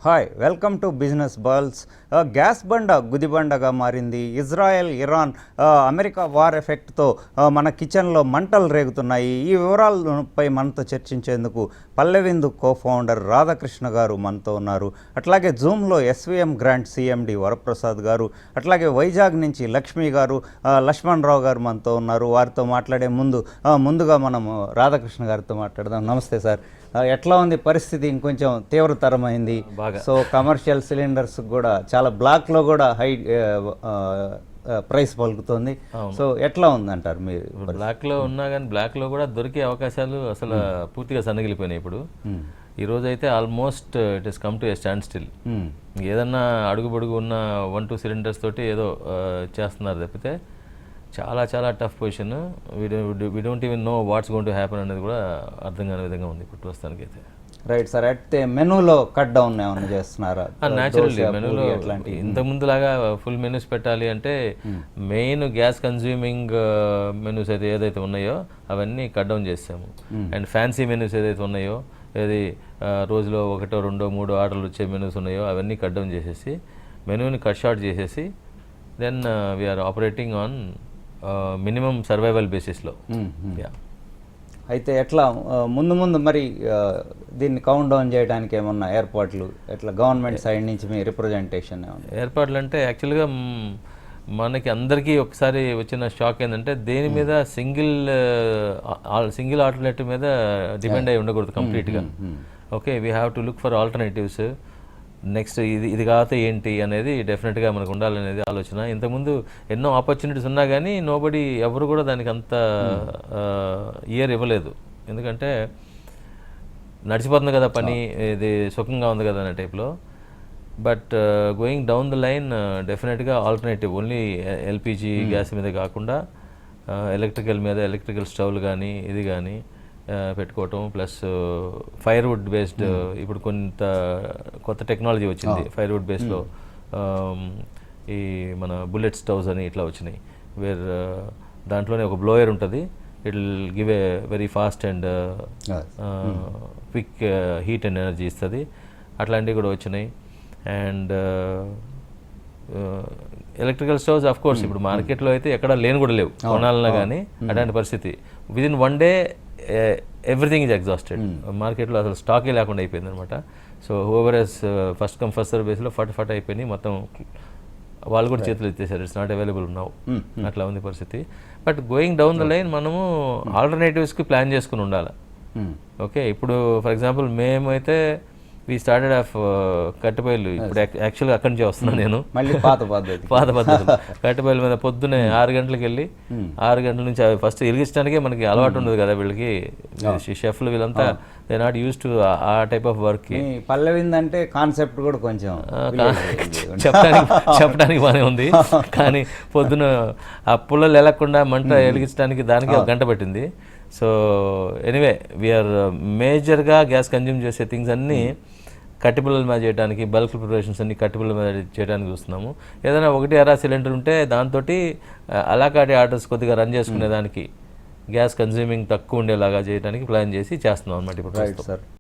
Hi welcome to business bulls. Gas బండ గుదిబండగా మారింది. ఇజ్రాయెల్ ఇరాన్ అమెరికా వార్ ఎఫెక్ట్తో మన కిచెన్లో మంటలు రేగుతున్నాయి. ఈ వివరాలపై మనతో చర్చించేందుకు పల్లెవిందు కో-ఫౌండర్ రాధాకృష్ణ గారు మనతో ఉన్నారు. అట్లాగే జూమ్లో ఎస్విఎం గ్రాంట్ సిఎండి వరప్రసాద్ గారు, అట్లాగే వైజాగ్ నుంచి లక్ష్మి గారు, లక్ష్మణ్ రావు గారు మనతో ఉన్నారు. వారితో మాట్లాడే ముందుగా మనం రాధాకృష్ణ గారితో మాట్లాడదాం. నమస్తే సార్. ఎట్లా ఉంది పరిస్థితి? ఇంకొంచెం తీవ్రతరమైంది. సో కమర్షియల్ సిలిండర్స్ కూడా చాలా బ్లాక్లో కూడా హై ప్రైస్ పలుకుతుంది. సో ఎట్లా ఉందంటారు మీరు? బ్లాక్లో ఉన్నా కానీ బ్లాక్లో కూడా దొరికే అవకాశాలు అసలు పూర్తిగా సన్నగిలిపోయినాయి. ఇప్పుడు ఈ రోజు అయితే almost it is come to a stand still. ఏదన్నా అడుగుబడుగు ఉన్న 1-2 సిలిండర్స్ తోటి ఏదో చేస్తున్నారు తప్పితే చాలా చాలా tough position. We don't even know what's going to happen అనేది కూడా అర్థం కాని విధంగా ఉంది ఇప్పుడు ప్రస్తుతానికి అయితే. Right sir. అయితే మెనూలో కట్ డౌన్ ఏమైనా చేస్తున్నారా? న్యాచురల్లీ మెనూలో ఇంతకుముందులాగా ఫుల్ మెనూస్ పెట్టాలి అంటే మెయిన్ గ్యాస్ కన్జ్యూమింగ్ మెనూస్ అయితే ఏదైతే ఉన్నాయో అవన్నీ కట్ డౌన్ చేసాము. అండ్ ఫ్యాన్సీ మెనూస్ ఏదైతే ఉన్నాయో, ఏది రోజులో 1, 2, 3 ఆర్డర్లు వచ్చే మెనూస్ ఉన్నాయో అవన్నీ కట్ డౌన్ చేసేసి మెనూని కట్ షార్ట్ చేసేసి then we are operating on minimum survival బేసిస్లో. అయితే ఎట్లా ముందు మరి దీన్ని కౌంట్ డౌన్ చేయడానికి ఏమన్నా ఏర్పాట్లు ఎట్లా గవర్నమెంట్ సైడ్ నుంచి మీ రిప్రజెంటేషన్ ఏర్పాట్లు అంటే యాక్చువల్గా మనకి అందరికీ ఒకసారి వచ్చిన షాక్ ఏంటంటే దేని మీద సింగిల్ ఆల్టర్నేటివ్ మీద డిపెండ్ అయి ఉండకూడదు కంప్లీట్గా. Okay, we have to look for alternatives. Next ఇది కాకపోతే ఏంటి అనేది డెఫినెట్గా మనకు ఉండాలనేది ఆలోచన. ఇంతకుముందు ఎన్నో ఆపర్చునిటీస్ ఉన్నా కానీ ఎవరు కూడా దానికి అంత ఇయర్ ఇవ్వలేదు. ఎందుకంటే నడిచిపోతుంది కదా పని, ఇది సుఖంగా ఉంది కదా అనే టైప్లో. But going down the line డెఫినెట్గా ఆల్టర్నేటివ్ ఓన్లీ ఎల్పిజి గ్యాస్ మీద కాకుండా ఎలక్ట్రికల్ స్టవ్లు కానీ ఇది కానీ పెట్టుకోవటం, ప్లస్ ఫైర్వుడ్ బేస్డ్ ఇప్పుడు కొత్త టెక్నాలజీ వచ్చింది ఫైర్వుడ్ బేస్లో. ఈ మన బుల్లెట్ స్టవ్స్ అని ఇట్లా వచ్చినాయి, వేర్ దాంట్లోనే ఒక బ్లోయర్ ఉంటుంది. It will give a very fast and quick heat and energy ఇస్తుంది. అట్లాంటివి కూడా వచ్చినాయి. And electrical stoves of course ఇప్పుడు మార్కెట్లో అయితే ఎక్కడ లేని కూడా లేవు, కొనాలన్నా కానీ అట్లాంటి పరిస్థితి. Within 1 day everything is exhausted. మార్కెట్లో అసలు స్టాకే లేకుండా అయిపోయింది అనమాట. So whoever as first come first serve బేస్లో ఫట్ అయిపోయినాయి మొత్తం. వాళ్ళు కూడా చేతులు ఎత్తేసారు, ఇట్స్ నాట్ అవైలబుల్ ఉన్నావు, అట్లా ఉంది పరిస్థితి. But going down the line మనము ఆల్టర్నేటివ్స్కి ప్లాన్ చేసుకుని ఉండాలి. ఓకే, ఇప్పుడు ఫర్ ఎగ్జాంపుల్ మేమైతే వీ స్టార్టెడ్ ఆఫ్ కట్టెపొయ్యలు. ఇప్పుడు యాక్చువల్గా అక్కడి నుంచే వస్తున్నాను నేను. మళ్ళీ పాత పద్ధతులు కట్టెపొయ్యల మీద పొద్దునే 6 గంటలకు వెళ్ళి 6 గంటల నుంచి అవి ఫస్ట్ వెలిగించడానికే మనకి అలవాటు ఉండదు కదా వీళ్ళకి. షెఫ్లు వీళ్ళంతా దే నాట్ యూస్ టు ఆ టైప్ ఆఫ్ వర్క్. పల్లెవిందంటే కాన్సెప్ట్ కూడా కొంచెం చెప్పడానికి బాగానే ఉంది, కానీ పొద్దున ఆ పుల్లలు వెళ్లకుండా మంట వెలిగించడానికి దానికి 1 గంట పట్టింది. సో ఎనీవే వీఆర్ మేజర్గా గ్యాస్ కన్జ్యూమ్ చేసే థింగ్స్ అన్నీ కట్టెపుల్లల మీద చేయడానికి, బల్క్ ప్రిపరేషన్స్ అన్ని కట్టెపుల్లల మీద చేయడానికి చూస్తున్నాము. ఏదైనా 1-2 సిలిండర్ ఉంటే దాంతో అలాకాటి ఆర్డర్స్ కొద్దిగా రన్ చేసుకునేదానికి గ్యాస్ కన్జ్యూమింగ్ తక్కువ ఉండేలాగా చేయడానికి ప్లాన్ చేసి చేస్తున్నాం అన్నమాట ఇప్పుడు. Right sir.